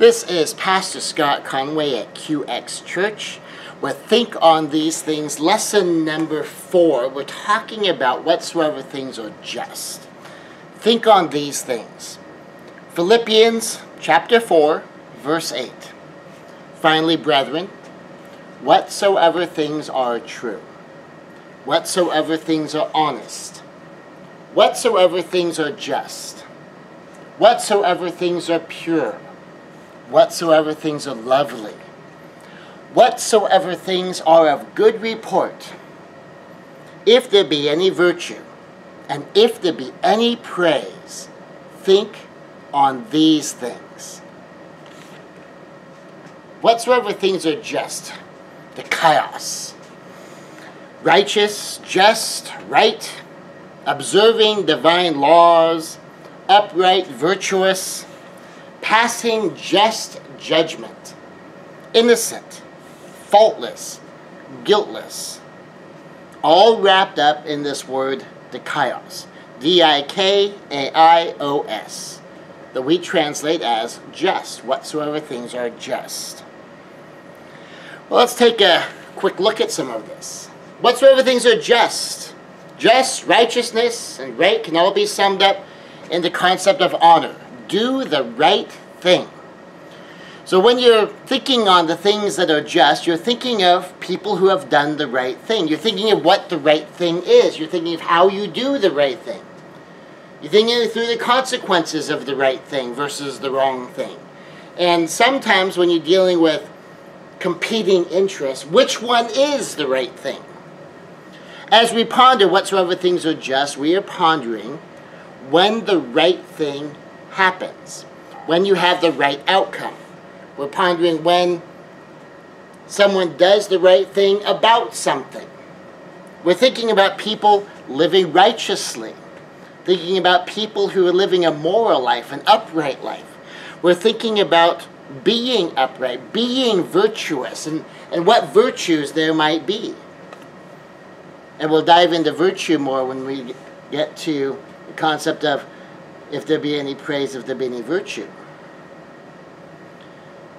This is Pastor Scott Conway at QX Church with Think on These Things, lesson number 4. We're talking about whatsoever things are just. Think on these things. Philippians chapter 4, verse 8. Finally, brethren, whatsoever things are true, whatsoever things are honest, whatsoever things are just, whatsoever things are pure, whatsoever things are lovely, whatsoever things are of good report, if there be any virtue, and if there be any praise, think on these things. Whatsoever things are just, the chaos, righteous, just, right, observing divine laws, upright, virtuous, passing just judgment, innocent, faultless, guiltless, all wrapped up in this word, dikaios, D-I-K-A-I-O-S, that we translate as just, whatsoever things are just. Well, let's take a quick look at some of this. Whatsoever things are just, righteousness, and right can all be summed up in the concept of honor. Do the right thing. So when you're thinking on the things that are just, you're thinking of people who have done the right thing. You're thinking of what the right thing is. You're thinking of how you do the right thing. You're thinking through the consequences of the right thing versus the wrong thing. And sometimes when you're dealing with competing interests, which one is the right thing? As we ponder whatsoever things are just, we are pondering when the right thing happens, when you have the right outcome. We're pondering when someone does the right thing about something. We're thinking about people living righteously, thinking about people who are living a moral life, an upright life. We're thinking about being upright, being virtuous, and what virtues there might be. And we'll dive into virtue more when we get to the concept of if there be any praise, if there be any virtue.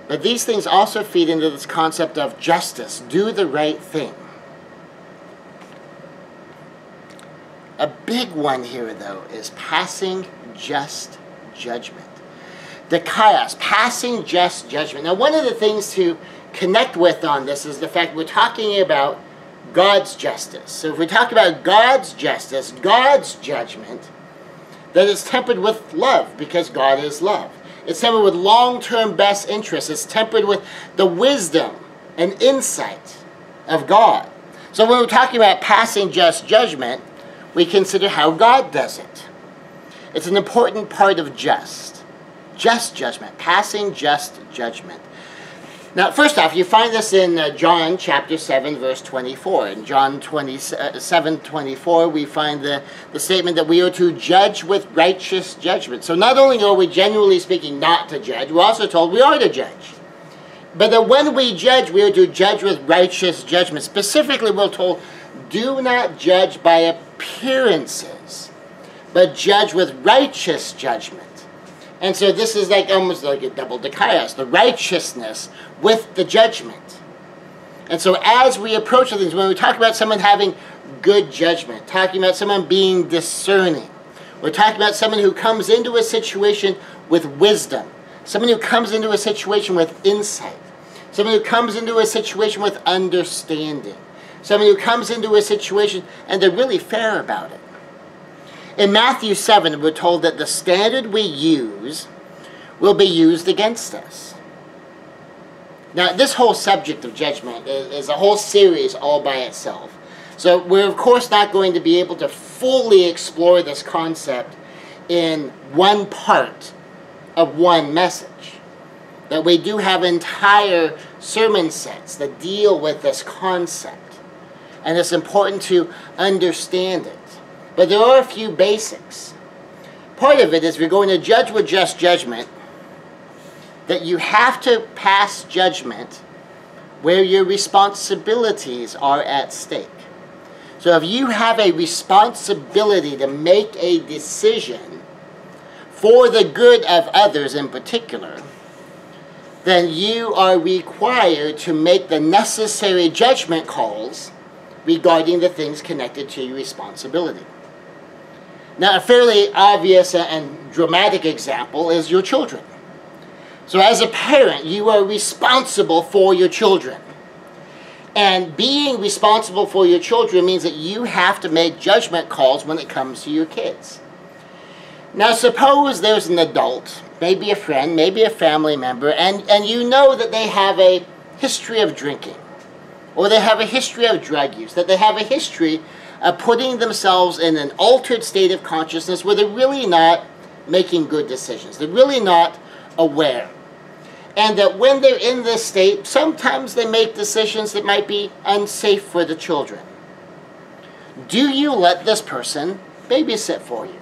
But these things also feed into this concept of justice. Do the right thing. A big one here, though, is passing just judgment. Dikaios, passing just judgment. Now, one of the things to connect with on this is the fact we're talking about God's justice. So if we talk about God's justice, God's judgment, that is tempered with love, because God is love. It's tempered with long-term best interests. It's tempered with the wisdom and insight of God. So when we're talking about passing just judgment, we consider how God does it. It's an important part of just judgment, passing just judgment. Now, first off, you find this in John chapter 7, verse 24. In John 7:24, we find the statement that we are to judge with righteous judgment. So not only are we generally speaking not to judge, we're also told we are to judge. But that when we judge, we are to judge with righteous judgment. Specifically, we're told, do not judge by appearances, but judge with righteous judgment. And so this is almost like a double dikaios, the righteousness with the judgment. And so as we approach things, when we talk about someone having good judgment, talking about someone being discerning, we're talking about someone who comes into a situation with wisdom, someone who comes into a situation with insight, someone who comes into a situation with understanding, someone who comes into a situation and they're really fair about it. In Matthew 7, we're told that the standard we use will be used against us. Now, this whole subject of judgment is a whole series all by itself. So we're, of course, not going to be able to fully explore this concept in one part of one message. That we do have entire sermon sets that deal with this concept. And it's important to understand it. But there are a few basics. Part of it is we're going to judge with just judgment, that you have to pass judgment where your responsibilities are at stake. So if you have a responsibility to make a decision for the good of others in particular, then you are required to make the necessary judgment calls regarding the things connected to your responsibility. Now, a fairly obvious and dramatic example is your children. So as a parent, you are responsible for your children. And being responsible for your children means that you have to make judgment calls when it comes to your kids. Now, suppose there's an adult, maybe a friend, maybe a family member, and you know that they have a history of drinking, or they have a history of drug use, that they have a history of putting themselves in an altered state of consciousness where they're really not making good decisions. They're really not aware. And that when they're in this state, sometimes they make decisions that might be unsafe for the children. Do you let this person babysit for you?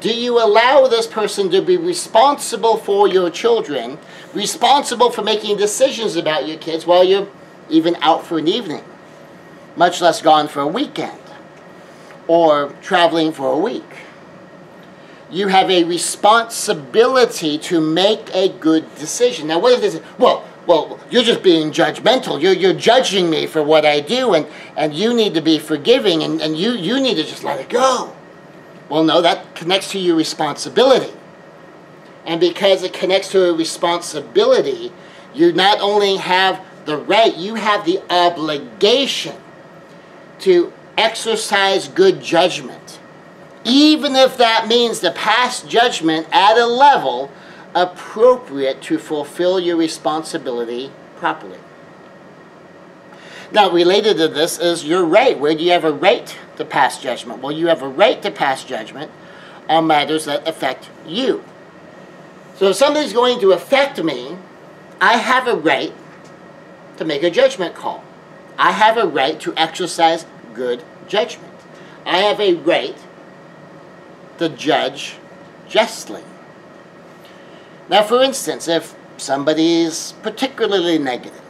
Do you allow this person to be responsible for your children, responsible for making decisions about your kids while you're even out for an evening, much less gone for a weekend or traveling for a week? You have a responsibility to make a good decision. Now, what if this is, well, you're just being judgmental. You're judging me for what I do, and you need to be forgiving, and you need to just let it go. Well, no, that connects to your responsibility. And because it connects to a responsibility, you not only have the right, you have the obligation to exercise good judgment, even if that means to pass judgment at a level appropriate to fulfill your responsibility properly. Now, related to this is your right. Where do you have a right to pass judgment? Well, you have a right to pass judgment on matters that affect you. So if something's going to affect me, I have a right to make a judgment call. I have a right to exercise good judgment. I have a right to judge justly. Now, for instance, if somebody is particularly negative,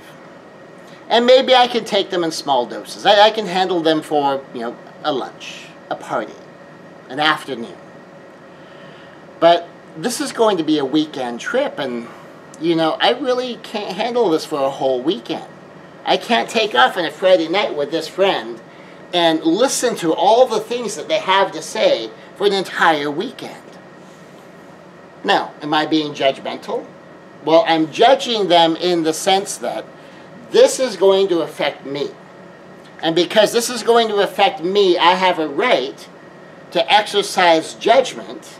and maybe I can take them in small doses. I can handle them for, a lunch, a party, an afternoon. But this is going to be a weekend trip, and, I really can't handle this for a whole weekend. I can't take off on a Friday night with this friend and listen to all the things that they have to say for an entire weekend. Now, am I being judgmental? Well, I'm judging them in the sense that this is going to affect me. And because this is going to affect me, I have a right to exercise judgment,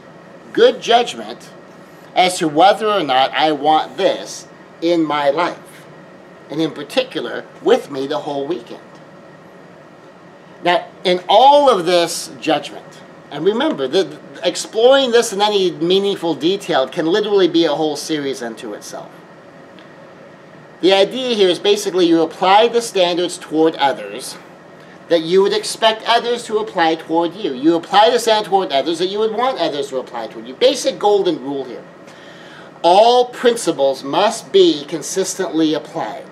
good judgment, as to whether or not I want this in my life. And in particular, with me the whole weekend. Now, in all of this judgment, and remember, exploring this in any meaningful detail can literally be a whole series unto itself. The idea here is basically you apply the standards toward others that you would expect others to apply toward you. You apply the standard toward others that you would want others to apply toward you. Basic golden rule here. All principles must be consistently applied.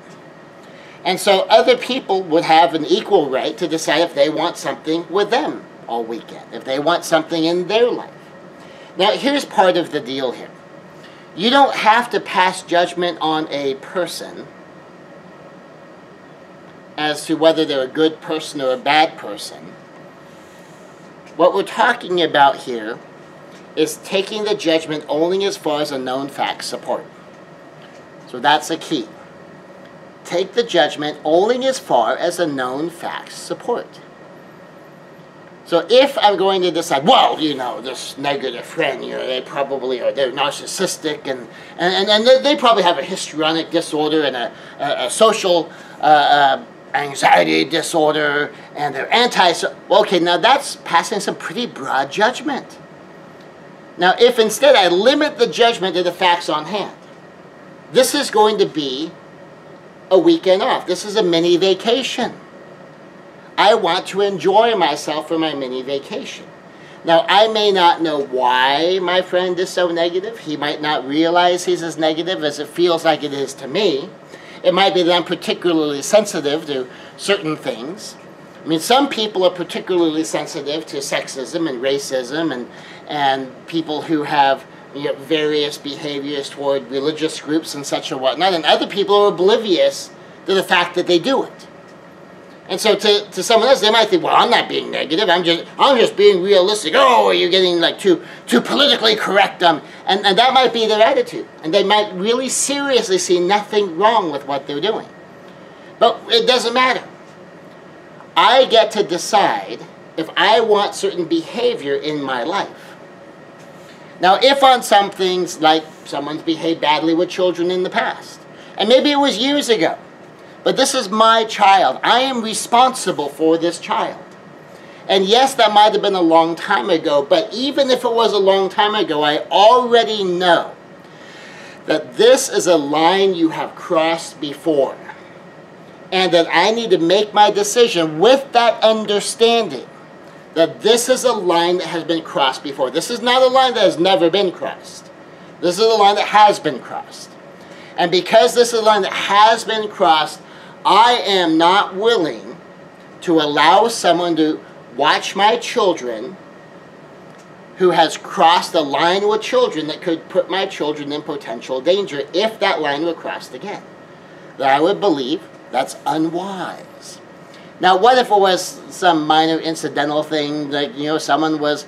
And so other people would have an equal right to decide if they want something with them all weekend, if they want something in their life. Now, here's part of the deal here. You don't have to pass judgment on a person as to whether they're a good person or a bad person. What we're talking about here is taking the judgment only as far as a known fact support. So that's a key. Take the judgment only as far as the known facts support. So if I'm going to decide, well, this negative friend, they probably are, they're narcissistic, and they probably have a histrionic disorder and a social anxiety disorder, and they're well, okay, now that's passing some pretty broad judgment. Now, if instead I limit the judgment to the facts on hand, this is going to be a weekend off. This is a mini vacation. I want to enjoy myself for my mini vacation. Now, I may not know why my friend is so negative. He might not realize he's as negative as it feels like it is to me. It might be that I'm particularly sensitive to certain things. I mean, some people are particularly sensitive to sexism and racism and people who have various behaviors toward religious groups and such and whatnot, and other people are oblivious to the fact that they do it. And so to someone else, they might think, well, I'm not being negative, I'm just being realistic. Oh, you're getting like too politically correct. And that might be their attitude. And they might really seriously see nothing wrong with what they're doing. But it doesn't matter. I get to decide if I want certain behavior in my life. Now, if on some things, like someone's behaved badly with children in the past, and maybe it was years ago, but this is my child. I am responsible for this child. And yes, that might have been a long time ago, but even if it was a long time ago, I already know that this is a line you have crossed before. And that I need to make my decision with that understanding that this is a line that has been crossed before. This is not a line that has never been crossed. This is a line that has been crossed. And because this is a line that has been crossed, I am not willing to allow someone to watch my children who has crossed a line with children that could put my children in potential danger if that line were crossed again. That I would believe that's unwise. Now, what if it was some minor incidental thing, like, someone was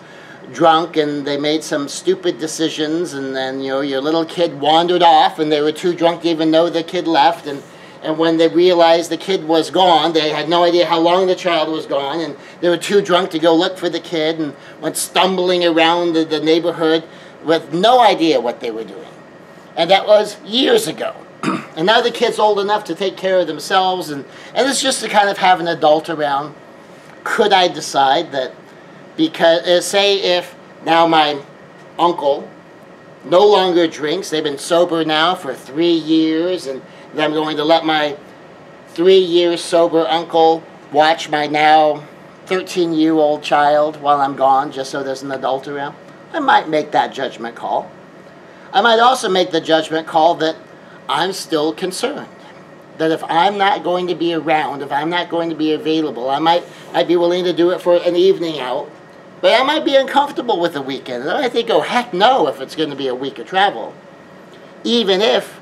drunk and they made some stupid decisions, and then, your little kid wandered off and they were too drunk to even know the kid left, and when they realized the kid was gone, they had no idea how long the child was gone, and they were too drunk to go look for the kid and went stumbling around the neighborhood with no idea what they were doing. And that was years ago. And now the kid's old enough to take care of themselves, and it's just to kind of have an adult around. Could I decide that because, say if now my uncle no longer drinks, they've been sober now for 3 years, and then I'm going to let my 3-year sober uncle watch my now 13-year-old child while I'm gone, just so there's an adult around? I might make that judgment call. I might also make the judgment call that I'm still concerned. That if I'm not going to be around, if I'm not going to be available, I'd be willing to do it for an evening out, but I might be uncomfortable with the weekend. And I think, oh, heck no, if it's going to be a week of travel. Even if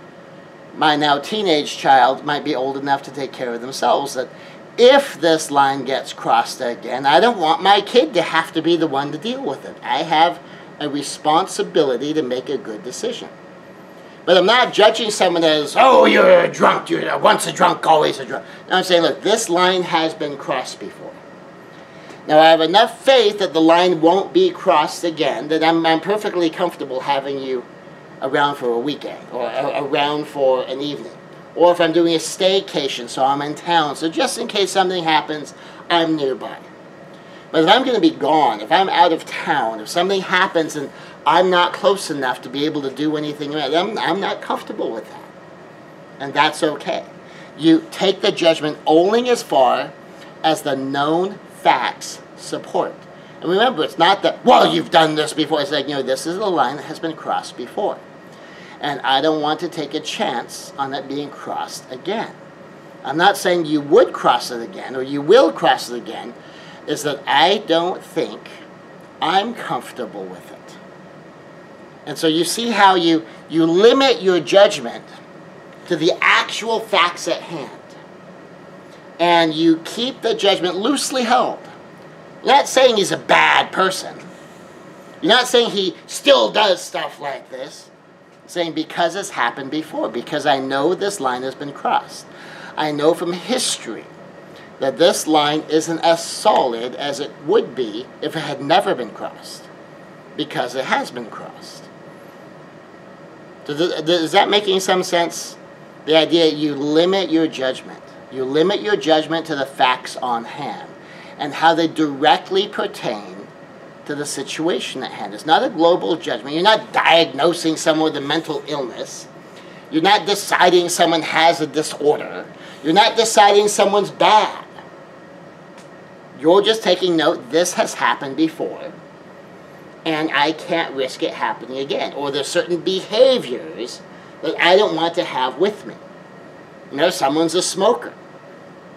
my now teenage child might be old enough to take care of themselves, that if this line gets crossed again, I don't want my kid to have to be the one to deal with it. I have a responsibility to make a good decision. But I'm not judging someone as, oh, you're a drunk, you're once a drunk, always a drunk. No, I'm saying, look, this line has been crossed before. Now, I have enough faith that the line won't be crossed again, that I'm perfectly comfortable having you around for a weekend, or around for an evening. Or if I'm doing a staycation, so I'm in town, so just in case something happens, I'm nearby. But if I'm going to be gone, if I'm out of town, if something happens and I'm not close enough to be able to do anything, I'm not comfortable with that. And that's okay. You take the judgment only as far as the known facts support. And remember, it's not that, well, you've done this before. It's like, this is the line that has been crossed before. And I don't want to take a chance on it being crossed again. I'm not saying you would cross it again, or you will cross it again. Is that I don't think I'm comfortable with it. And so you see how you limit your judgment to the actual facts at hand. And you keep the judgment loosely held. You're not saying he's a bad person. You're not saying he still does stuff like this. You're saying because it's happened before, because I know this line has been crossed. I know from history that this line isn't as solid as it would be if it had never been crossed, because it has been crossed. So is that making some sense? The idea you limit your judgment. You limit your judgment to the facts on hand and how they directly pertain to the situation at hand. It's not a global judgment. You're not diagnosing someone with a mental illness. You're not deciding someone has a disorder. You're not deciding someone's bad. You're just taking note, this has happened before, and I can't risk it happening again. Or there's certain behaviors that I don't want to have with me. Someone's a smoker.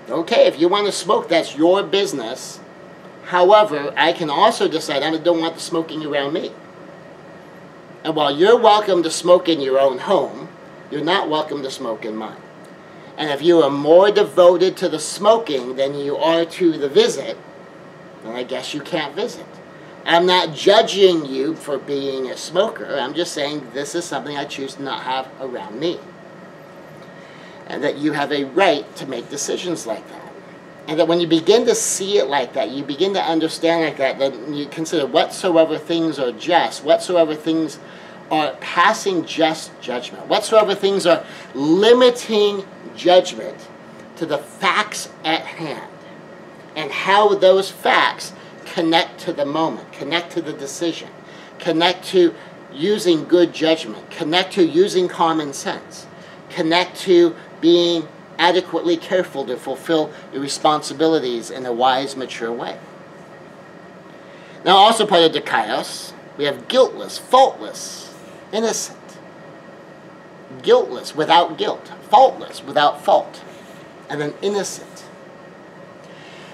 Okay, if you want to smoke, that's your business. However, I can also decide I don't want the smoking around me. And while you're welcome to smoke in your own home, you're not welcome to smoke in mine. And if you are more devoted to the smoking than you are to the visit, then I guess you can't visit. I'm not judging you for being a smoker. I'm just saying this is something I choose to not have around me. And that you have a right to make decisions like that. And that when you begin to see it like that, you begin to understand like that, then you consider whatsoever things are just, whatsoever things are passing just judgment, whatsoever things are limiting judgment to the facts at hand, and how those facts connect to the moment, connect to the decision, connect to using good judgment, connect to using common sense, connect to being adequately careful to fulfill your responsibilities in a wise, mature way. Now, also part of dikaios, we have guiltless, faultless, innocent. Guiltless, without guilt. Faultless, without fault. And then innocent.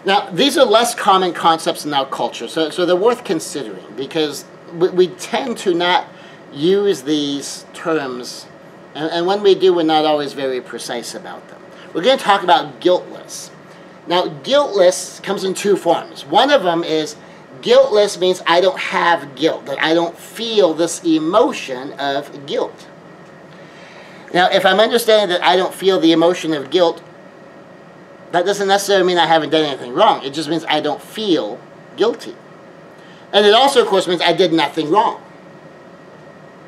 Now, these are less common concepts in our culture, so they're worth considering, because we tend to not use these terms, and when we do, we're not always very precise about them. We're going to talk about guiltless. Now, guiltless comes in two forms. One of them is guiltless means I don't have guilt, that I don't feel this emotion of guilt. Now, if I'm understanding that I don't feel the emotion of guilt, that doesn't necessarily mean I haven't done anything wrong. It just means I don't feel guilty. And it also, of course, means I did nothing wrong.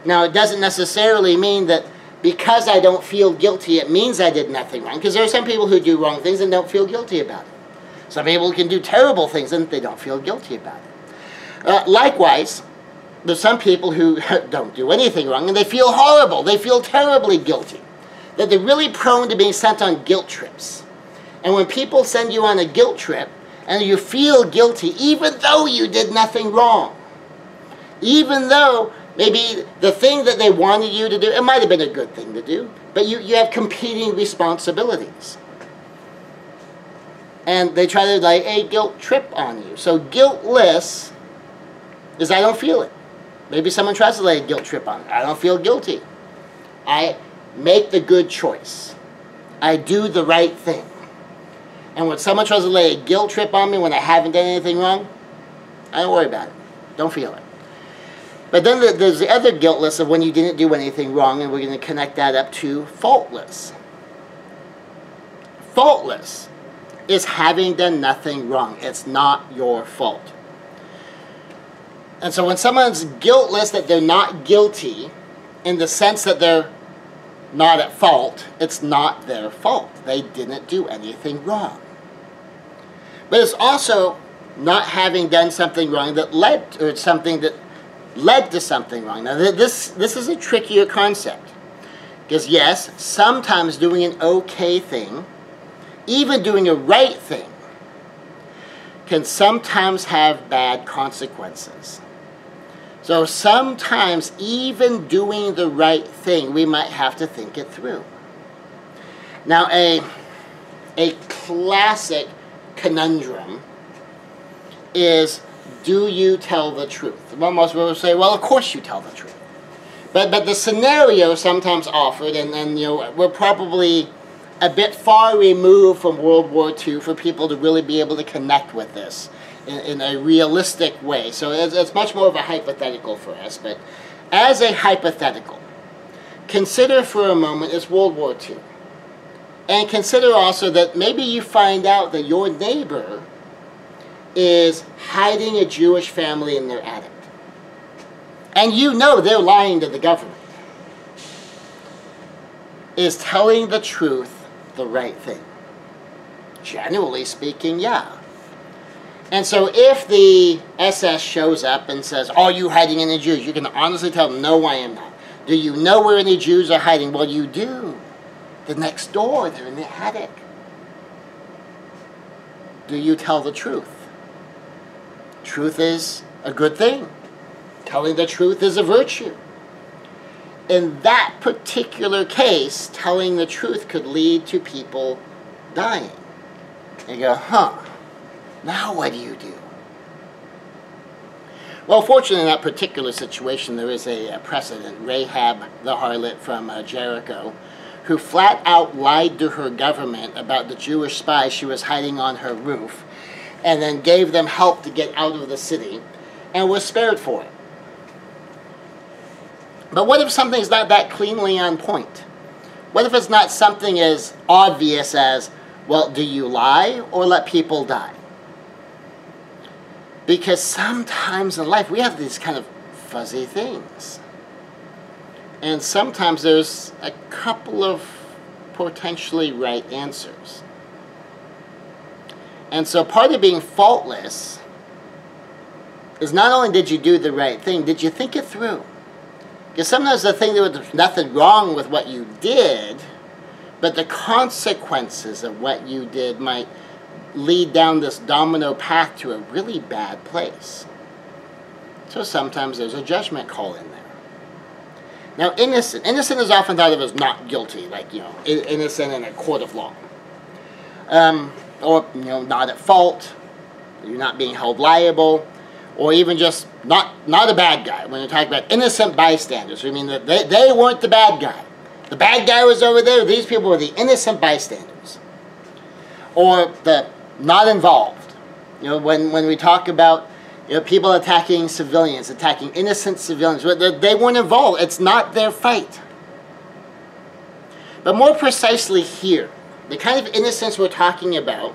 Now, it doesn't necessarily mean that because I don't feel guilty, it means I did nothing wrong. Because there are some people who do wrong things and don't feel guilty about it. Some people can do terrible things and they don't feel guilty about it. Likewise, there's some people who don't do anything wrong and they feel horrible. They feel terribly guilty. That they're really prone to being sent on guilt trips. And when people send you on a guilt trip and you feel guilty, even though you did nothing wrong, even though maybe the thing that they wanted you to do, it might have been a good thing to do, but you have competing responsibilities. And they try to lay a guilt trip on you. So guiltless is I don't feel it. Maybe someone tries to lay a guilt trip on me. I don't feel guilty. I make the good choice. I do the right thing. And when someone tries to lay a guilt trip on me when I haven't done anything wrong, I don't worry about it. Don't feel it. But then there's the other guiltless of when you didn't do anything wrong, and we're going to connect that up to faultless. Faultless is having done nothing wrong. It's not your fault. And so when someone's guiltless, that they're not guilty in the sense that they're not at fault, it's not their fault. They didn't do anything wrong. But it's also not having done something wrong that led to something wrong. Now this is a trickier concept. Because yes, sometimes doing an okay thing, even doing a right thing, can sometimes have bad consequences. So sometimes even doing the right thing, we might have to think it through. Now a classic conundrum is, do you tell the truth? Well, most people say, well, of course you tell the truth. But the scenario sometimes offered, and you know, we're probably a bit far removed from World War II for people to really be able to connect with this in a realistic way. So it's much more of a hypothetical for us. But as a hypothetical, consider for a moment it's World War II. And consider also that maybe you find out that your neighbor is hiding a Jewish family in their attic. And you know they're lying to the government. Is telling the truth the right thing? Generally speaking, yeah. And so if the SS shows up and says, are you hiding any Jews? You can honestly tell them, no, I am not. Do you know where any Jews are hiding? Well, you do. They're next door. They're in the attic. Do you tell the truth? Truth is a good thing. Telling the truth is a virtue. In that particular case, telling the truth could lead to people dying. And you go, huh, now what do you do? Well, fortunately, in that particular situation, there is a precedent. Rahab the harlot from Jericho, who flat out lied to her government about the Jewish spies she was hiding on her roof, and then gave them help to get out of the city, and was spared for it. But what if something's not that cleanly on point? What if it's not something as obvious as, well, do you lie or let people die? Because sometimes in life we have these kind of fuzzy things. And sometimes there's a couple of potentially right answers. And so part of being faultless is not only did you do the right thing, did you think it through? Because sometimes the thing that there's nothing wrong with what you did, but the consequences of what you did might lead down this domino path to a really bad place. So sometimes there's a judgment call in there. Now, innocent is often thought of as not guilty, like, innocent in a court of law. Or, not at fault, you're not being held liable, or even just not a bad guy. When you're talking about innocent bystanders, we mean that they weren't the bad guy. The bad guy was over there, these people were the innocent bystanders. Or the not involved. When we talk about people attacking civilians, attacking innocent civilians, they weren't involved. It's not their fight. But more precisely here, the kind of innocence we're talking about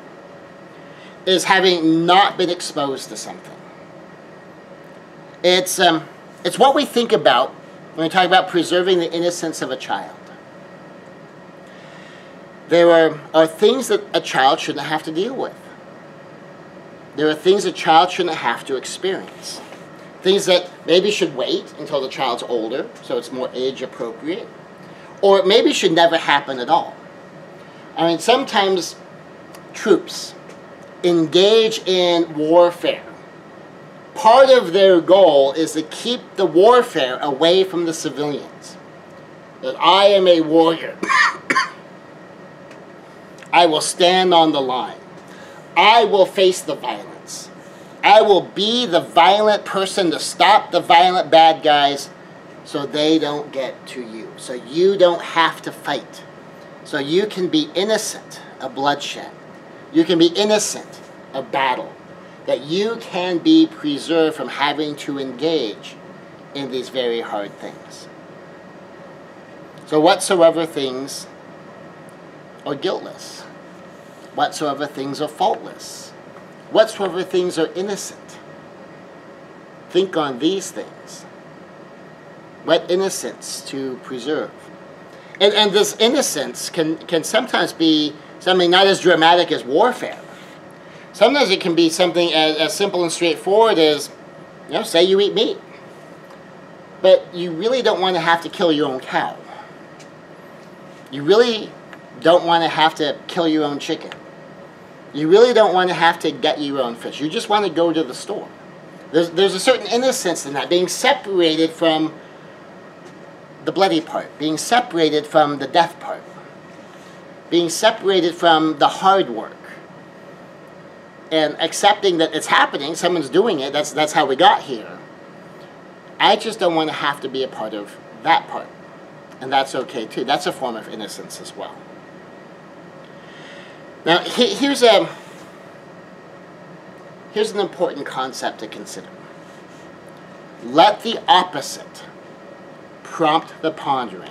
is having not been exposed to something. It's what we think about when we talk about preserving the innocence of a child. There are things that a child shouldn't have to deal with. There are things a child shouldn't have to experience. Things that maybe should wait until the child's older, so it's more age appropriate. Or it maybe should never happen at all. I mean, sometimes troops engage in warfare. Part of their goal is to keep the warfare away from the civilians. That I am a warrior. I will stand on the line. I will face the violence. I will be the violent person to stop the violent bad guys so they don't get to you. So you don't have to fight. So you can be innocent of bloodshed. You can be innocent of battle. That you can be preserved from having to engage in these very hard things. So whatsoever things are guiltless. Whatsoever things are faultless. Whatsoever things are innocent. Think on these things. What innocence to preserve. And this innocence can sometimes be something not as dramatic as warfare. Sometimes it can be something as simple and straightforward as, say you eat meat. But you really don't want to have to kill your own cow. You really don't want to have to kill your own chicken. You really don't want to have to get your own fish. You just want to go to the store. There's a certain innocence in that, being separated from the bloody part, being separated from the death part, being separated from the hard work, and accepting that it's happening, someone's doing it, that's how we got here. I just don't want to have to be a part of that part. And that's okay too. That's a form of innocence as well. Now, here's an important concept to consider. Let the opposite prompt the pondering.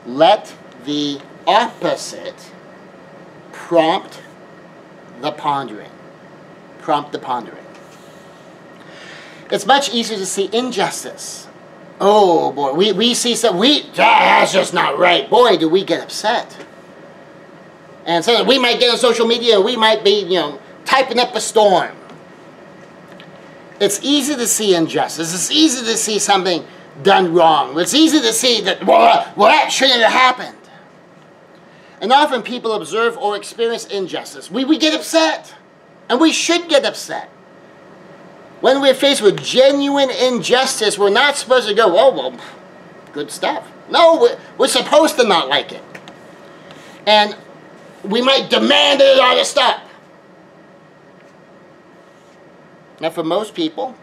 Let the opposite prompt the pondering. Prompt the pondering. It's much easier to see injustice. Oh boy, we see some, that's just not right. Boy, do we get upset. And so we might get on social media, we might be, typing up a storm. It's easy to see injustice. It's easy to see something done wrong. It's easy to see that, well, that shouldn't have happened. And often people observe or experience injustice. We get upset. And we should get upset. When we're faced with genuine injustice, we're not supposed to go, oh, well, good stuff. No, we're supposed to not like it. And we might demand that it ought to stop. Now, for most people,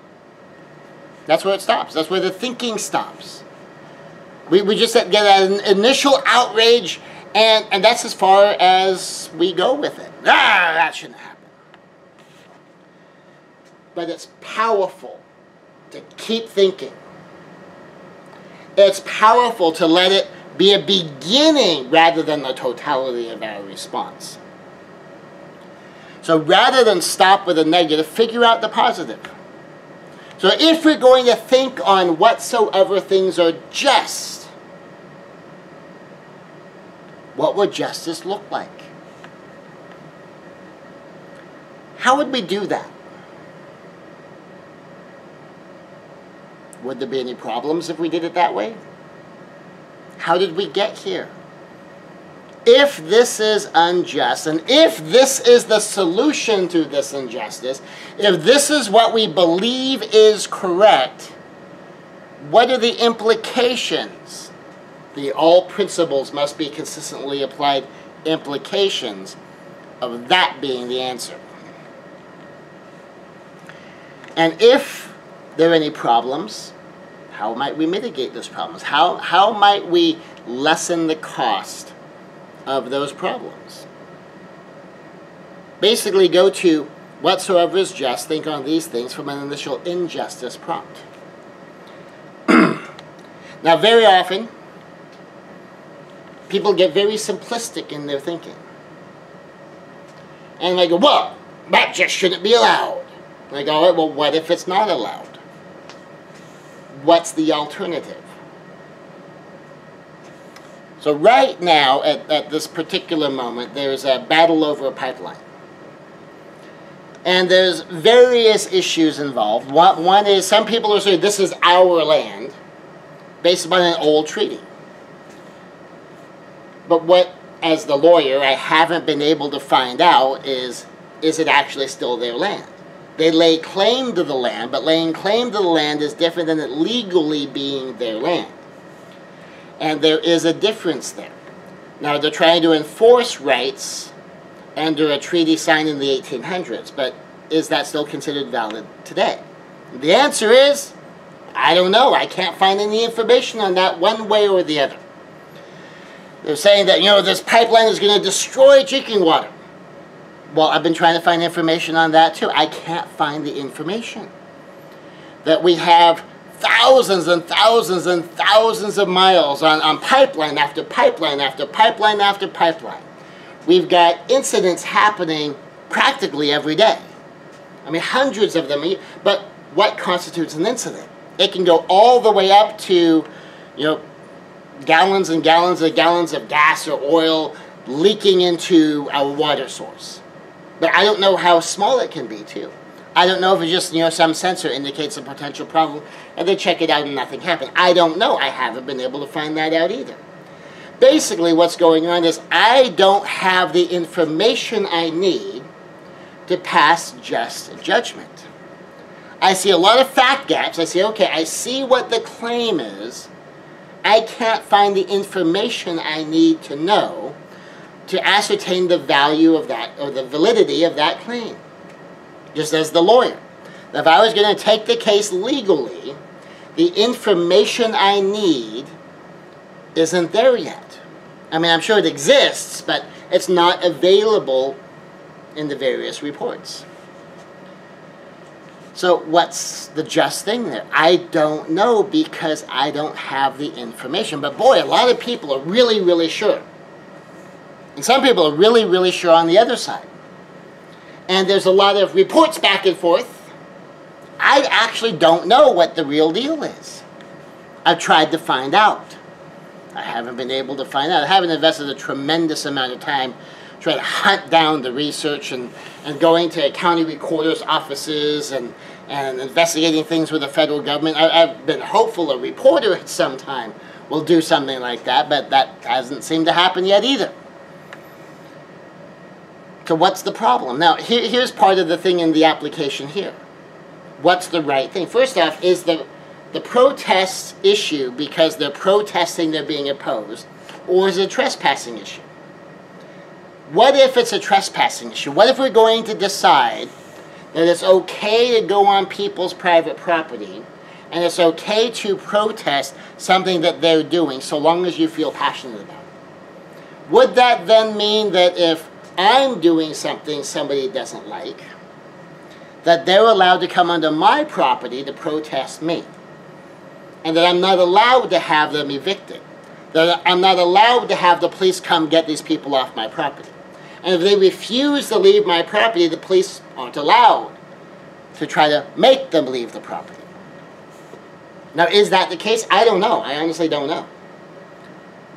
That's where it stops. That's where the thinking stops. We just get an initial outrage, and that's as far as we go with it. That shouldn't happen. But it's powerful to keep thinking. It's powerful to let it be a beginning rather than the totality of our response. So rather than stop with the negative, figure out the positive. So if we're going to think on whatsoever things are just, what would justice look like? How would we do that? Would there be any problems if we did it that way? How did we get here? If this is unjust, and if this is the solution to this injustice, if this is what we believe is correct, what are the implications? The all principles must be consistently applied implications of that being the answer. And if there are any problems, how might we mitigate those problems? How might we lessen the cost of those problems? Basically, go to whatsoever is just, think on these things from an initial injustice prompt. Now, very often, people get very simplistic in their thinking. And they go, well, that just shouldn't be allowed. And I go, well, what if it's not allowed? What's the alternative? So right now, at this particular moment, there's a battle over a pipeline. And there's various issues involved. One is, some people are saying this is our land, based upon an old treaty. But what, as the lawyer, I haven't been able to find out is it actually still their land? They lay claim to the land, but laying claim to the land is different than it legally being their land. And there is a difference there. Now, they're trying to enforce rights under a treaty signed in the 1800s, but is that still considered valid today? The answer is, I don't know. I can't find any information on that one way or the other. They're saying that, this pipeline is going to destroy drinking water. Well, I've been trying to find information on that too. I can't find the information. That we have thousands and thousands and thousands of miles on pipeline after pipeline after pipeline after pipeline. We've got incidents happening practically every day. I mean, hundreds of them. But what constitutes an incident? It can go all the way up to, gallons and gallons and gallons of gas or oil leaking into our water source. But I don't know how small it can be, too. I don't know if it's just, some sensor indicates a potential problem, and they check it out and nothing happened. I don't know. I haven't been able to find that out either. Basically, what's going on is I don't have the information I need to pass just judgment. I see a lot of fact gaps. I say, okay, I see what the claim is. I can't find the information I need to know to ascertain the value of that, or the validity of that claim, just as the lawyer. Now, if I was going to take the case legally, the information I need isn't there yet. I mean, I'm sure it exists, but it's not available in the various reports. So what's the just thing there? I don't know, because I don't have the information. But boy, a lot of people are really, really sure. And some people are really, really sure on the other side. And there's a lot of reports back and forth. I actually don't know what the real deal is. I've tried to find out. I haven't been able to find out. I haven't invested a tremendous amount of time trying to hunt down the research and going to county recorders' offices and investigating things with the federal government. I've been hopeful a reporter at some time will do something like that, but that hasn't seemed to happen yet either. So what's the problem? Now, here's part of the thing in the application here. What's the right thing? First off, is the protest issue because they're protesting they're being opposed, or is it a trespassing issue? What if it's a trespassing issue? What if we're going to decide that it's okay to go on people's private property And it's okay to protest something that they're doing so long as you feel passionate about it. Would that then mean that if I'm doing something somebody doesn't like, that they're allowed to come onto my property to protest me? And that I'm not allowed to have them evicted? That I'm not allowed to have the police come get these people off my property? And if they refuse to leave my property, the police aren't allowed to try to make them leave the property. Now, is that the case? I don't know. I honestly don't know.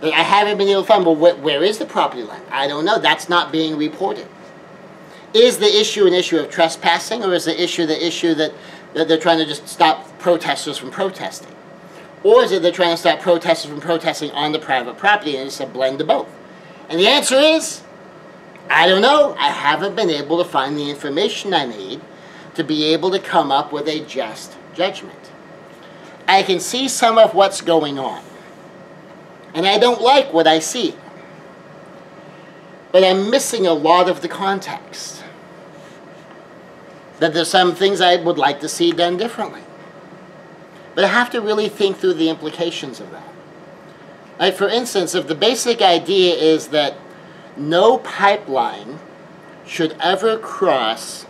But I haven't been able to find, well, where is the property line? I don't know. That's not being reported. Is the issue an issue of trespassing, or is the issue that they're trying to just stop protesters from protesting? Or is it they're trying to stop protesters from protesting on the private property, and it's a blend of both? And the answer is, I don't know. I haven't been able to find the information I need to be able to come up with a just judgment. I can see some of what's going on, and I don't like what I see. But I'm missing a lot of the context. That there's some things I would like to see done differently. But I have to really think through the implications of that. Like, for instance, if the basic idea is that no pipeline should ever cross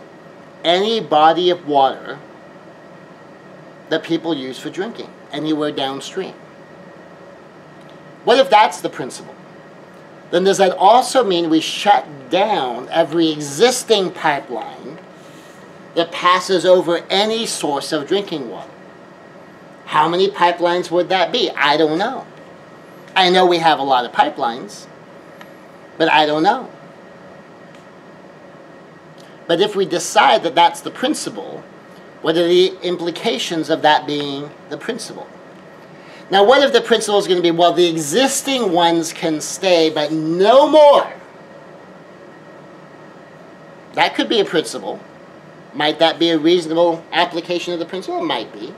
any body of water that people use for drinking, anywhere downstream. What if that's the principle? Then does that also mean we shut down every existing pipeline that passes over any source of drinking water? How many pipelines would that be? I don't know. I know we have a lot of pipelines, but I don't know. But if we decide that that's the principle, what are the implications of that being the principle? Now, what if the principle is going to be, well, the existing ones can stay, but no more? That could be a principle. Might that be a reasonable application of the principle? It might be.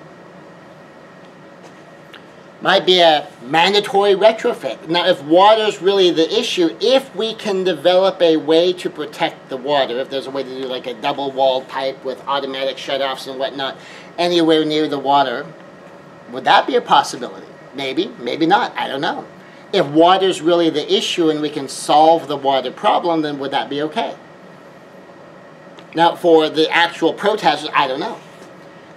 Might be a mandatory retrofit. Now, if water is really the issue, if we can develop a way to protect the water, if there's a way to do like a double-walled pipe with automatic shutoffs and whatnot anywhere near the water, would that be a possibility? Maybe, maybe not. I don't know. If water is really the issue and we can solve the water problem, then would that be okay? Now, for the actual protesters, I don't know.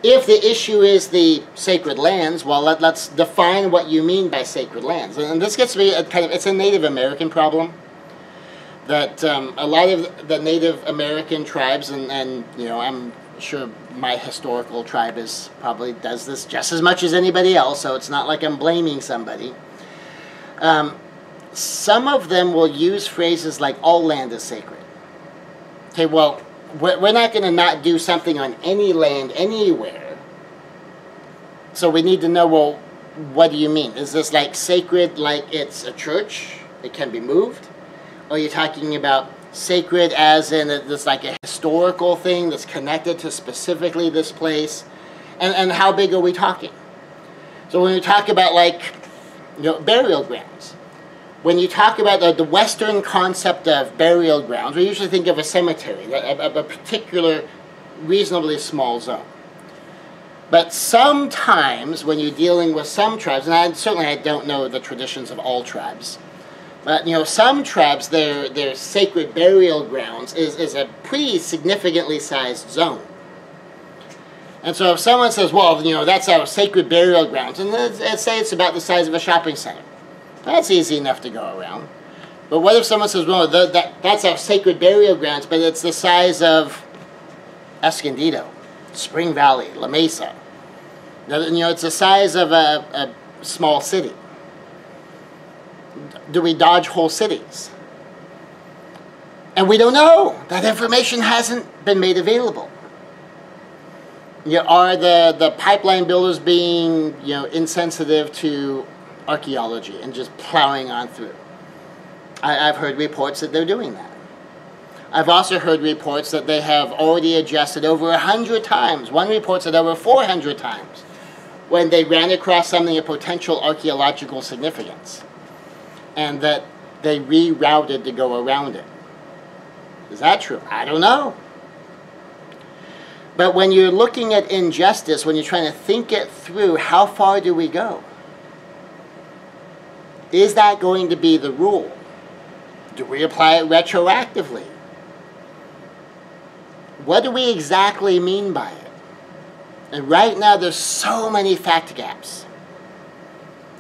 If the issue is the sacred lands, well, let's define what you mean by sacred lands. And this gets to be it's a Native American problem. That a lot of the Native American tribes, and you know, I'm sure my historical tribe probably does this just as much as anybody else, so it's not like I'm blaming somebody. Some of them will use phrases like, all land is sacred. Okay, well, we're not going to not do something on any land anywhere. So we need to know, well, what do you mean? Is this like sacred like it's a church? It can be moved? Or are you talking about sacred as in this like a historical thing that's connected to specifically this place? And how big are we talking? So when we talk about like, you know, burial grounds, when you talk about the Western concept of burial grounds, we usually think of a cemetery, a particular reasonably small zone. But sometimes when you're dealing with some tribes, and I don't know the traditions of all tribes, but you know, some tribes, their sacred burial grounds is a pretty significantly sized zone. And so if someone says, well, you know, that's our sacred burial grounds, and let's say it's about the size of a shopping center. That's easy enough to go around. But what if someone says, well, that's our sacred burial grounds, but it's the size of Escondido, Spring Valley, La Mesa. You know, it's the size of a small city. Do we dodge whole cities? And we don't know. That information hasn't been made available. You know, are the pipeline builders being, you know, insensitive to archaeology and just plowing on through? I've heard reports that they're doing that. I've also heard reports that they have already adjusted over 100 times. One report said over 400 times when they ran across something of potential archaeological significance, and that they rerouted to go around it. Is that true? I don't know. But when you're looking at injustice, when you're trying to think it through, how far do we go? Is that going to be the rule? Do we apply it retroactively? What do we exactly mean by it? And right now there's so many fact gaps.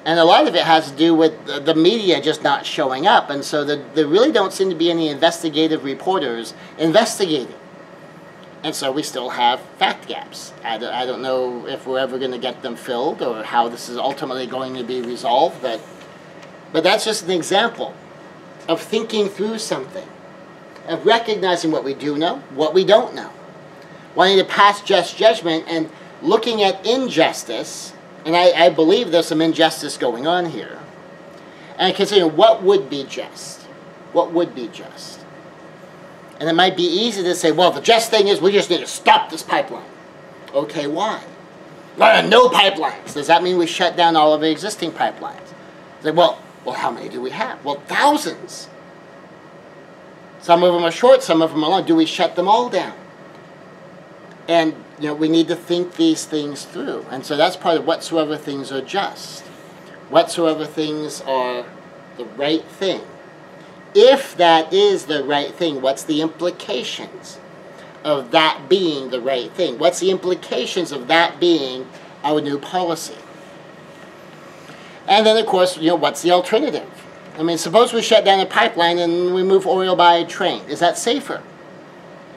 And a lot of it has to do with the media just not showing up. And so there really don't seem to be any investigative reporters investigating. And so we still have fact gaps. I don't know if we're ever going to get them filled or how this is ultimately going to be resolved. But that's just an example of thinking through something, of recognizing what we do know, what we don't know, wanting to pass just judgment and looking at injustice, and I believe there's some injustice going on here, and considering what would be just. What would be just? And it might be easy to say, well, the just thing is we just need to stop this pipeline. Okay, why? Well, no pipelines. Does that mean we shut down all of the existing pipelines? It's like, well, how many do we have? Well, thousands. Some of them are short, some of them are long. Do we shut them all down? And, we need to think these things through. And so that's part of whatsoever things are just. Whatsoever things are the right thing. If that is the right thing, what's the implications of that being the right thing? What's the implications of that being our new policy? And then, of course, what's the alternative? I mean, suppose we shut down a pipeline and we move oil by train. Is that safer?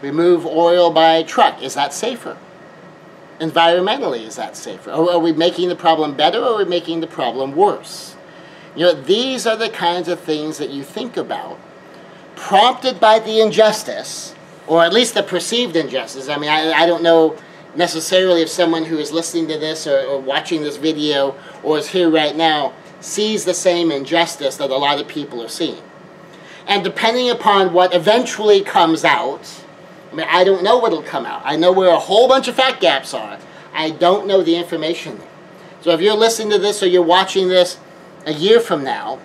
We move oil by truck. Is that safer? Environmentally, is that safer? Or are we making the problem better or are we making the problem worse? These are the kinds of things that you think about, prompted by the injustice, or at least the perceived injustice. I mean, I don't know necessarily if someone who is listening to this or watching this video or is here right now sees the same injustice that a lot of people are seeing. And depending upon what eventually comes out, I mean, I don't know what will come out. I know where a whole bunch of fact gaps are. I don't know the information there. So if you're listening to this or you're watching this a year from now,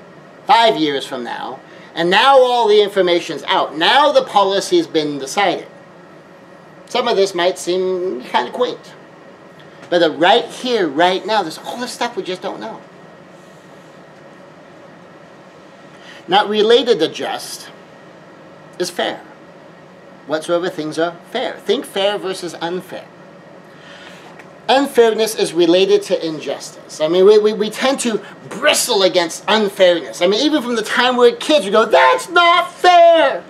5 years from now, and now all the information's out, now the policy's been decided, some of this might seem kind of quaint. But right here, right now, there's all this stuff we just don't know. Not related to just is fair. Whatsoever things are fair. Think fair versus unfair. Unfairness is related to injustice. I mean, we tend to bristle against unfairness. I mean, even from the time we're kids, we go, that's not fair!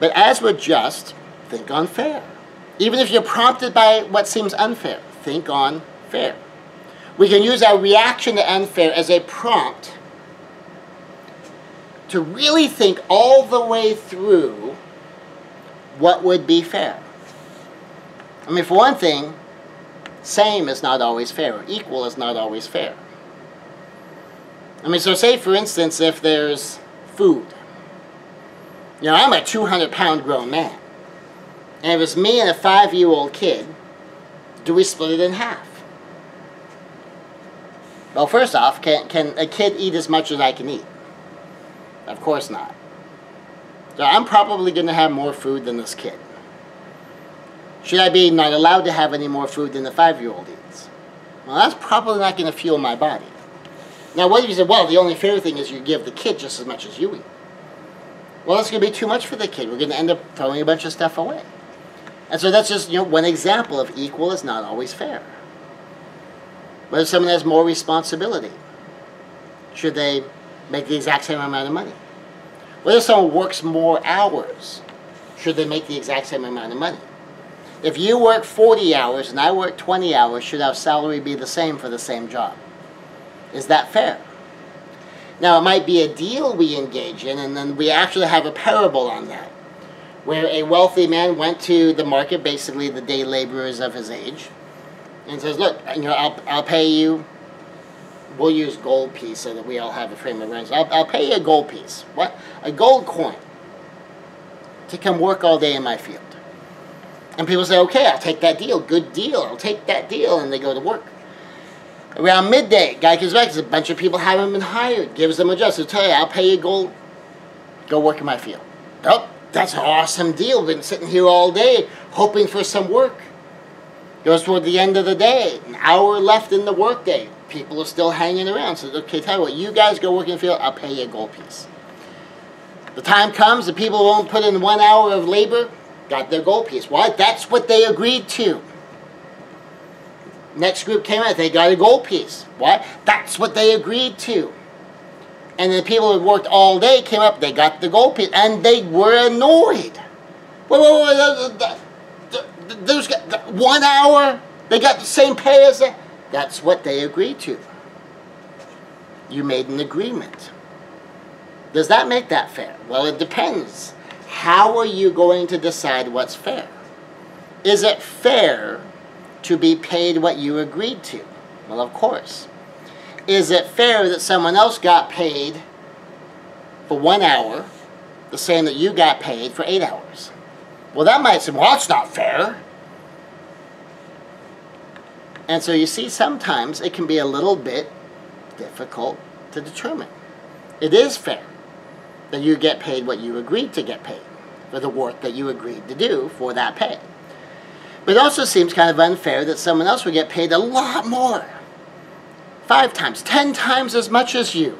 But as we're just, think on fair. Even if you're prompted by what seems unfair, think on fair. We can use our reaction to unfair as a prompt to really think all the way through what would be fair. I mean, for one thing, same is not always fair, or equal is not always fair. I mean, so say, for instance, if there's food. I'm a 200-pound grown man. And if it's me and a 5-year-old kid, do we split it in half? Well, first off, can a kid eat as much as I can eat? Of course not. So I'm probably going to have more food than this kid. Should I be not allowed to have any more food than the 5-year-old eats? Well, that's probably not going to fuel my body. Now, what if you say, well, the only fair thing is you give the kid just as much as you eat? Well, that's going to be too much for the kid. We're going to end up throwing a bunch of stuff away. And so that's just, one example of equal is not always fair. What if someone has more responsibility? Should they make the exact same amount of money? What if someone works more hours? Should they make the exact same amount of money? If you work 40 hours and I work 20 hours, should our salary be the same for the same job? Is that fair? Now, it might be a deal we engage in, and then we actually have a parable on that, where a wealthy man went to the market, basically the day laborers of his age, and says, look, I'll pay you. We'll use gold piece so that we all have a frame of reference. I'll pay you a gold piece. What? A gold coin to come work all day in my field. And people say, okay, I'll take that deal. Good deal. I'll take that deal. And they go to work. Around midday, guy comes back. There's a bunch of people haven't been hired. Gives them a job. So tell you, I'll pay you gold. Go work in my field. Nope. That's an awesome deal. Been sitting here all day hoping for some work. Goes toward the end of the day, an hour left in the workday. People are still hanging around. So, okay, tell you what, you guys go work in the field, I'll pay you a gold piece. The time comes, the people who won't put in 1 hour of labor got their gold piece. Why? That's what they agreed to. Next group came out, they got a gold piece. Why? That's what they agreed to. And the people who worked all day came up, they got the gold piece, and they were annoyed. Wait, those 1 hour, they got the same pay as that. That's what they agreed to. You made an agreement. Does that make that fair? Well, it depends. How are you going to decide what's fair? Is it fair to be paid what you agreed to? Well, of course. Is it fair that someone else got paid for 1 hour the same that you got paid for 8 hours? Well, that might seem, well, that's not fair. And so you see, sometimes it can be a little bit difficult to determine. It is fair that you get paid what you agreed to get paid for the work that you agreed to do for that pay. But it also seems kind of unfair that someone else would get paid a lot more. 5 times, 10 times as much as you.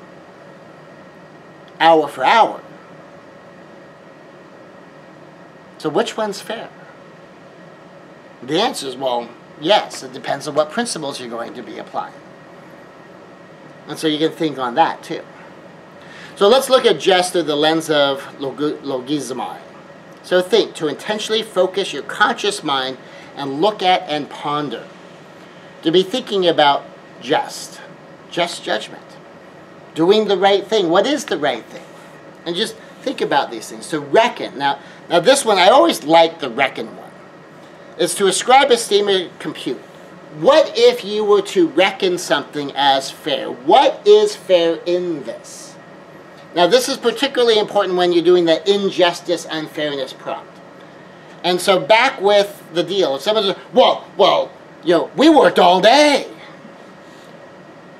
Hour for hour. So which one's fair? The answer is, well, yes, it depends on what principles you're going to be applying. And so you can think on that too. So let's look at jest through the lens of logizomai. So think, to intentionally focus your conscious mind and look at and ponder. To be thinking about just judgment. Doing the right thing. What is the right thing? And just think about these things. To reckon. Now this one, I always like the reckon one. It's to ascribe, esteem, or compute. What if you were to reckon something as fair? What is fair in this? Now this is particularly important when you're doing the injustice, unfairness prompt. And so back with the deal. If someone says, well, you know, we worked all day.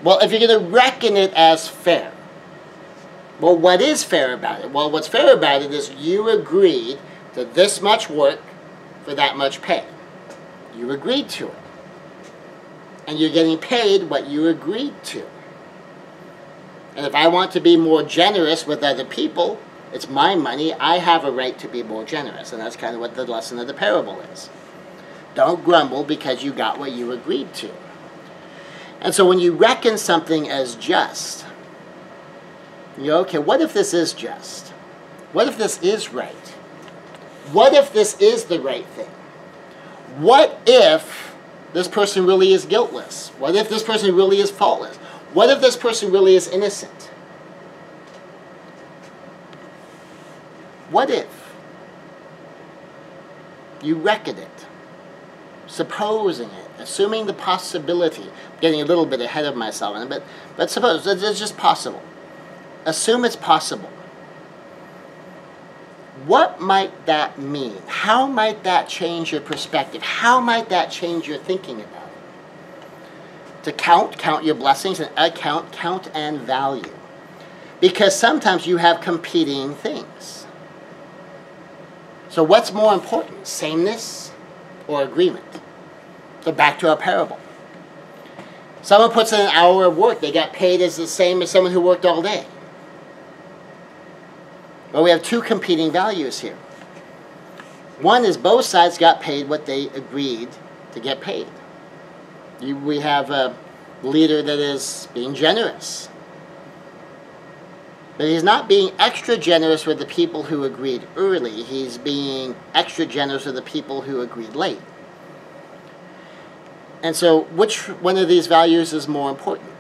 Well, if you're going to reckon it as fair, well, what is fair about it? Well, what's fair about it is you agreed to this much work for that much pay. You agreed to it. And you're getting paid what you agreed to. And if I want to be more generous with other people, it's my money, I have a right to be more generous. And that's kind of what the lesson of the parable is. Don't grumble because you got what you agreed to. And so when you reckon something as just, you go, okay, what if this is just? What if this is right? What if this is the right thing? What if this person really is guiltless? What if this person really is faultless? What if this person really is innocent? What if you reckon it, supposing it, assuming the possibility, I'm getting a little bit ahead of myself, but suppose it's just possible. Assume it's possible. What might that mean? How might that change your perspective? How might that change your thinking about it? To count your blessings, and count and value. Because sometimes you have competing things. So what's more important, sameness or agreement? So back to our parable. Someone puts in an hour of work, they got paid as the same as someone who worked all day. Well, we have two competing values here. One is both sides got paid what they agreed to get paid. We have a leader that is being generous. But he's not being extra generous with the people who agreed early. He's being extra generous with the people who agreed late. And so which one of these values is more important?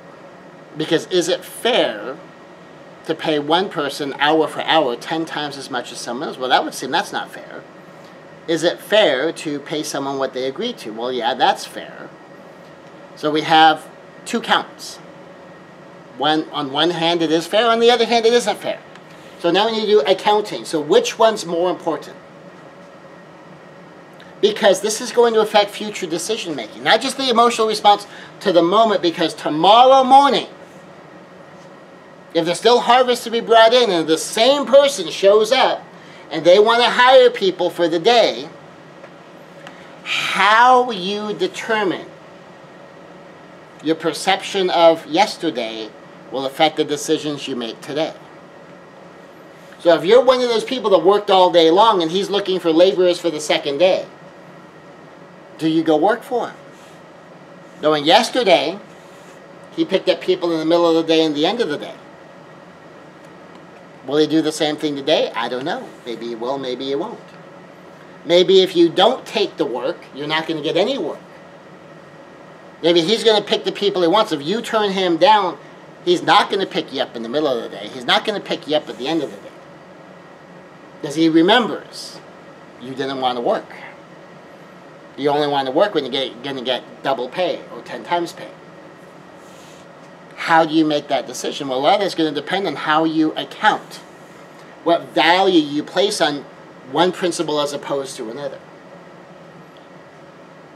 Because is it fair to pay one person hour for hour 10 times as much as someone else? Well, that would seem that's not fair. Is it fair to pay someone what they agreed to? Well, yeah, that's fair. So we have two counts. On one hand it is fair, on the other hand it isn't fair. So now we need to do accounting. So which one's more important? Because this is going to affect future decision making. Not just the emotional response to the moment, because tomorrow morning, if there's still harvest to be brought in and the same person shows up and they want to hire people for the day, how you determine your perception of yesterday will affect the decisions you make today. So if you're one of those people that worked all day long and he's looking for laborers for the second day, do you go work for him? Knowing yesterday, he picked up people in the middle of the day and the end of the day. Will he do the same thing today? I don't know. Maybe he will, maybe he won't. Maybe if you don't take the work, you're not going to get any work. Maybe he's going to pick the people he wants. If you turn him down, he's not going to pick you up in the middle of the day. He's not going to pick you up at the end of the day. Because he remembers you didn't want to work. You only want to work when you're going to get double pay or 10 times pay. How do you make that decision? Well, a lot of it's going to depend on how you account. What value you place on one principle as opposed to another.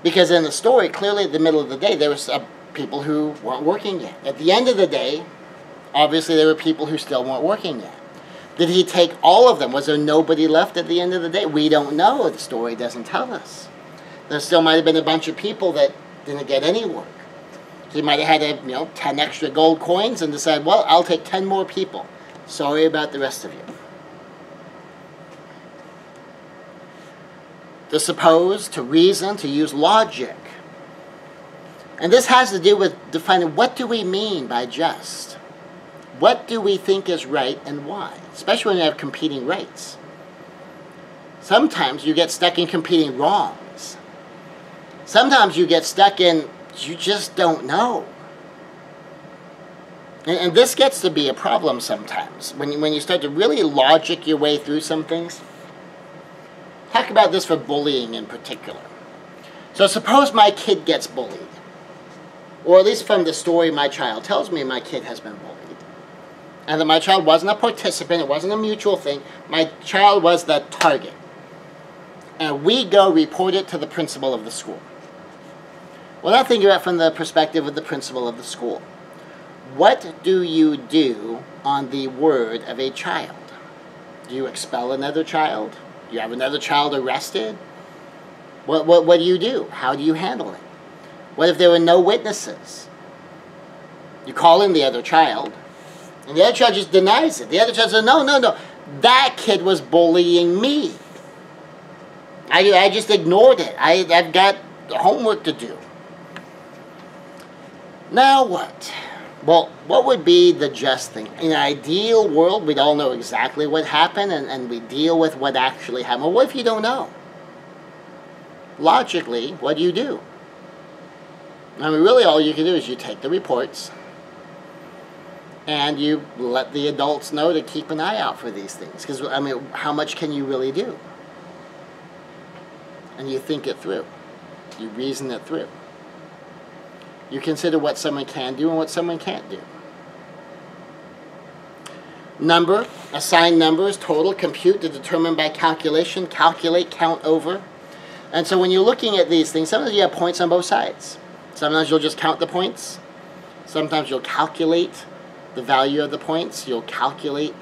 Because in the story, clearly at the middle of the day, there was people who weren't working yet. At the end of the day, obviously there were people who still weren't working yet. Did he take all of them? Was there nobody left at the end of the day? We don't know. The story doesn't tell us. There still might have been a bunch of people that didn't get any work. He might have had 10 extra gold coins and decided, well, I'll take 10 more people. Sorry about the rest of you. To suppose, to reason, to use logic. And this has to do with defining what do we mean by just? What do we think is right and why? Especially when you have competing rights. Sometimes you get stuck in competing wrongs. Sometimes you get stuck in you just don't know. And this gets to be a problem sometimes. When you start to really logic your way through some things. Talk about this for bullying in particular. So suppose my kid gets bullied. Or at least from the story my child tells me, my kid has been bullied. And that my child wasn't a participant, it wasn't a mutual thing. My child was the target. And we go report it to the principal of the school. Well, now think about it from the perspective of the principal of the school. What do you do on the word of a child? Do you expel another child? Do you have another child arrested? What do you do? How do you handle it? What if there were no witnesses? You call in the other child, and the other child just denies it. The other child says, no, that kid was bullying me. I just ignored it. I've got homework to do. Now what? Well, what would be the just thing? In an ideal world, we'd all know exactly what happened, and we deal with what actually happened. Well, what if you don't know? Logically, what do you do? I mean, really all you can do is you take the reports, and you let the adults know to keep an eye out for these things. Because, I mean, how much can you really do? And you think it through. You reason it through. You consider what someone can do and what someone can't do. Number, assign numbers, total, compute to determine by calculation, calculate, count over. And so when you're looking at these things, sometimes you have points on both sides. Sometimes you'll just count the points. Sometimes you'll calculate the value of the points. You'll calculate,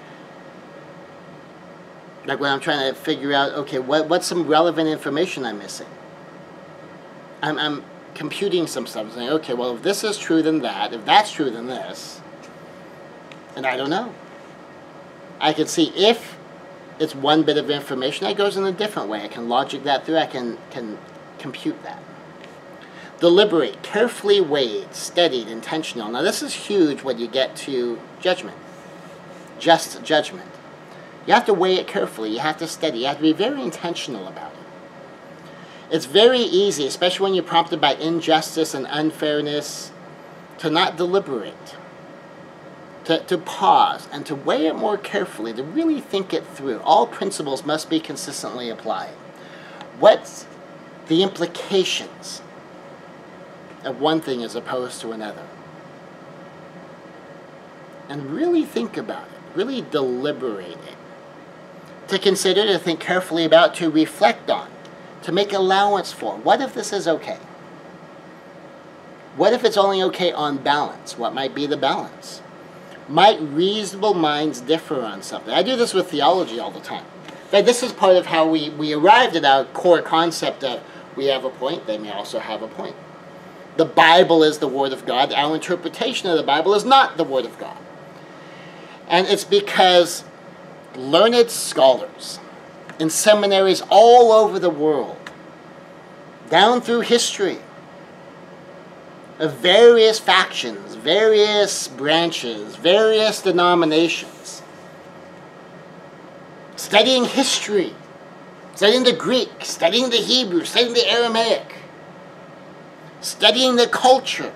like when I'm trying to figure out, okay, what's some relevant information I'm missing? I'm computing some stuff, saying, okay, well, if this is true, then that. If that's true, then this. And I don't know. I can see if it's one bit of information that goes in a different way. I can logic that through. I can compute that. Deliberate, carefully weighed, studied, intentional. Now, this is huge when you get to judgment. Just judgment. You have to weigh it carefully. You have to study. You have to be very intentional about it. It's very easy, especially when you're prompted by injustice and unfairness, to not deliberate, to pause, and to weigh it more carefully, to really think it through. All principles must be consistently applied. What's the implications of one thing as opposed to another? And really think about it. Really deliberate it. To consider, to think carefully about, to reflect on. To make allowance for. What if this is okay? What if it's only okay on balance? What might be the balance? Might reasonable minds differ on something? I do this with theology all the time. But this is part of how we arrived at our core concept of we have a point, they may also have a point. The Bible is the Word of God. Our interpretation of the Bible is not the Word of God. And it's because learned scholars in seminaries all over the world, down through history, of various factions, various branches, various denominations, studying history, studying the Greek, studying the Hebrew, studying the Aramaic, studying the culture,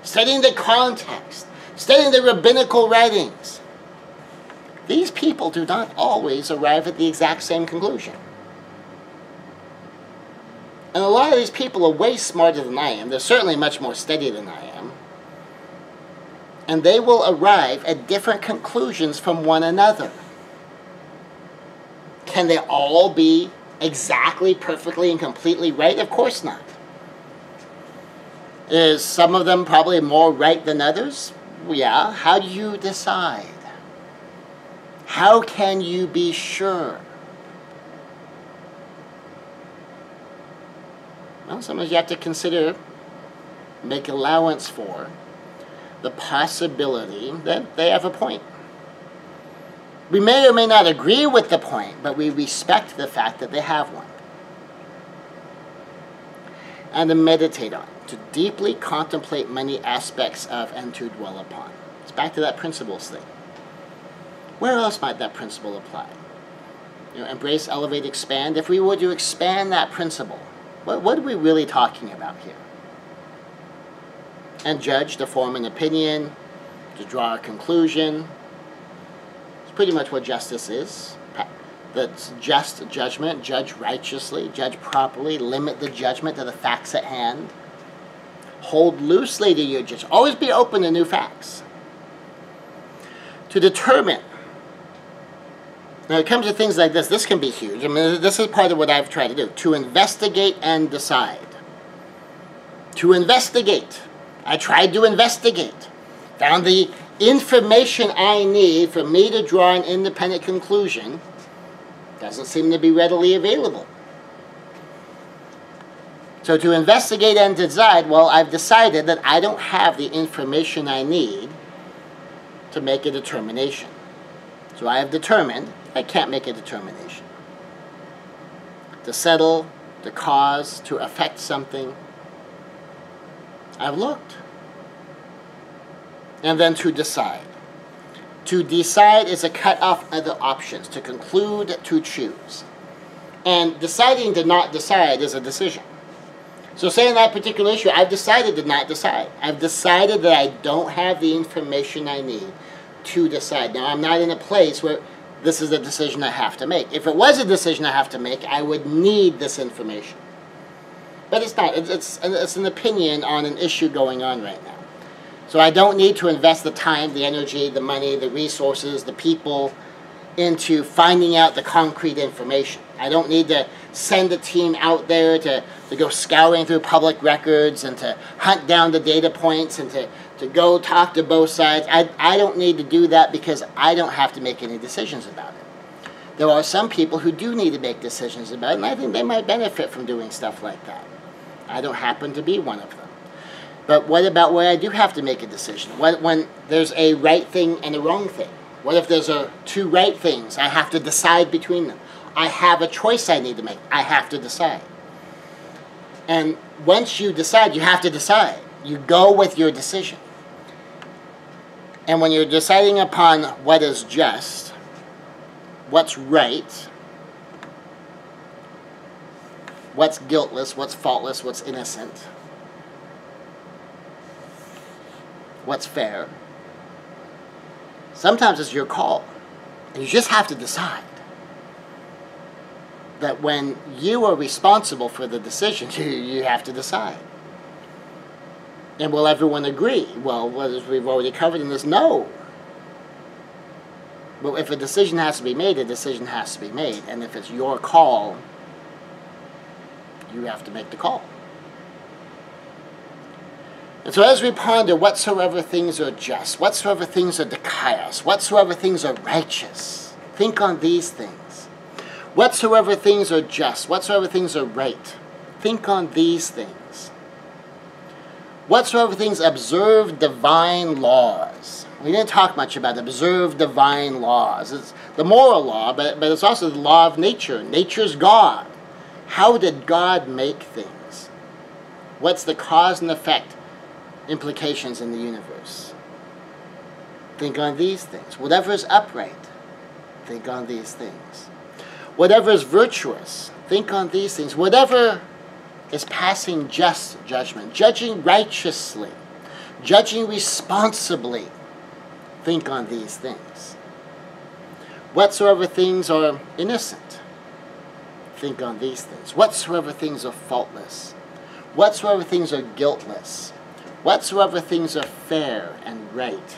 studying the context, studying the rabbinical writings. These people do not always arrive at the exact same conclusion. And a lot of these people are way smarter than I am. They're certainly much more steady than I am. And they will arrive at different conclusions from one another. Can they all be exactly, perfectly, and completely right? Of course not. Is some of them probably more right than others? Yeah. How do you decide? How can you be sure? Well, sometimes you have to consider, make allowance for the possibility that they have a point. We may or may not agree with the point, but we respect the fact that they have one. And to meditate on it, to deeply contemplate many aspects of and to dwell upon. It's back to that principles thing. Where else might that principle apply? Embrace, elevate, expand. If we were to expand that principle, what are we really talking about here? And judge, to form an opinion, to draw a conclusion. It's pretty much what justice is. That's just judgment, judge righteously, judge properly, limit the judgment to the facts at hand. Hold loosely to your judgment. Always be open to new facts. To determine. Now, it comes to things like this. This can be huge. I mean, this is part of what I've tried to do. To investigate and decide. To investigate. I tried to investigate. Found the information I need for me to draw an independent conclusion. Doesn't seem to be readily available. So to investigate and decide, well, I've decided that I don't have the information I need to make a determination. So I have determined I can't make a determination. To settle, to cause, to affect something, I've looked. And then to decide. To decide is a cut-off of the options. To conclude, to choose. And deciding to not decide is a decision. So say in that particular issue, I've decided to not decide. I've decided that I don't have the information I need to decide. Now, I'm not in a place where this is a decision I have to make. If it was a decision I have to make, I would need this information. But it's not. It's an opinion on an issue going on right now. So I don't need to invest the time, the energy, the money, the resources, the people into finding out the concrete information. I don't need to send a team out there to go scouring through public records and to hunt down the data points and to go talk to both sides. I don't need to do that because I don't have to make any decisions about it. There are some people who do need to make decisions about it, and I think they might benefit from doing stuff like that. I don't happen to be one of them. But what about where I do have to make a decision? When there's a right thing and a wrong thing? What if there's two right things? I have to decide between them. I have a choice I need to make. I have to decide. And once you decide, you have to decide. You go with your decision. And when you're deciding upon what is just, what's right, what's guiltless, what's faultless, what's innocent, what's fair, sometimes it's your call. And you just have to decide that when you are responsible for the decision, you have to decide. And will everyone agree? Well, as we've already covered in this, no. But if a decision has to be made, a decision has to be made. And if it's your call, you have to make the call. And so as we ponder whatsoever things are just, whatsoever things are dikaios, whatsoever things are righteous, think on these things. Whatsoever things are just, whatsoever things are right, think on these things. Whatsoever things observe divine laws. We didn't talk much about observe divine laws. It's the moral law, but it's also the law of nature. Nature's God. How did God make things? What's the cause and effect implications in the universe? Think on these things. Whatever is upright, think on these things. Whatever is virtuous, think on these things. Whatever is passing just judgment, judging righteously, judging responsibly, think on these things. Whatsoever things are innocent, think on these things. Whatsoever things are faultless, whatsoever things are guiltless, whatsoever things are fair and right,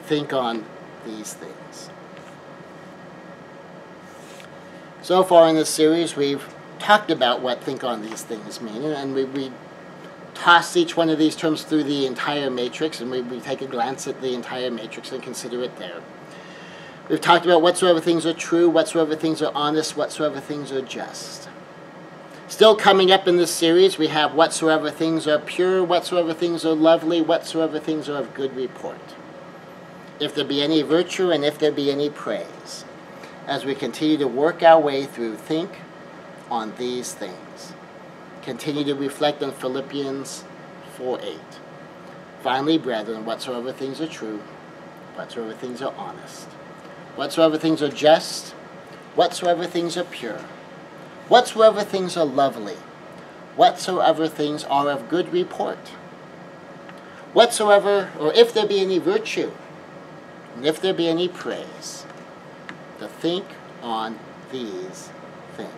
think on these things. So far in this series, we've talked about what think on these things mean, and we toss each one of these terms through the entire matrix, and we take a glance at the entire matrix and consider it there. We've talked about whatsoever things are true, whatsoever things are honest, whatsoever things are just. Still coming up in this series, we have whatsoever things are pure, whatsoever things are lovely, whatsoever things are of good report. If there be any virtue, and if there be any praise, as we continue to work our way through think on these things. Continue to reflect on Philippians 4:8. Finally, brethren, whatsoever things are true, whatsoever things are honest, whatsoever things are just, whatsoever things are pure, whatsoever things are lovely, whatsoever things are of good report, whatsoever, or if there be any virtue, and if there be any praise, to think on these things.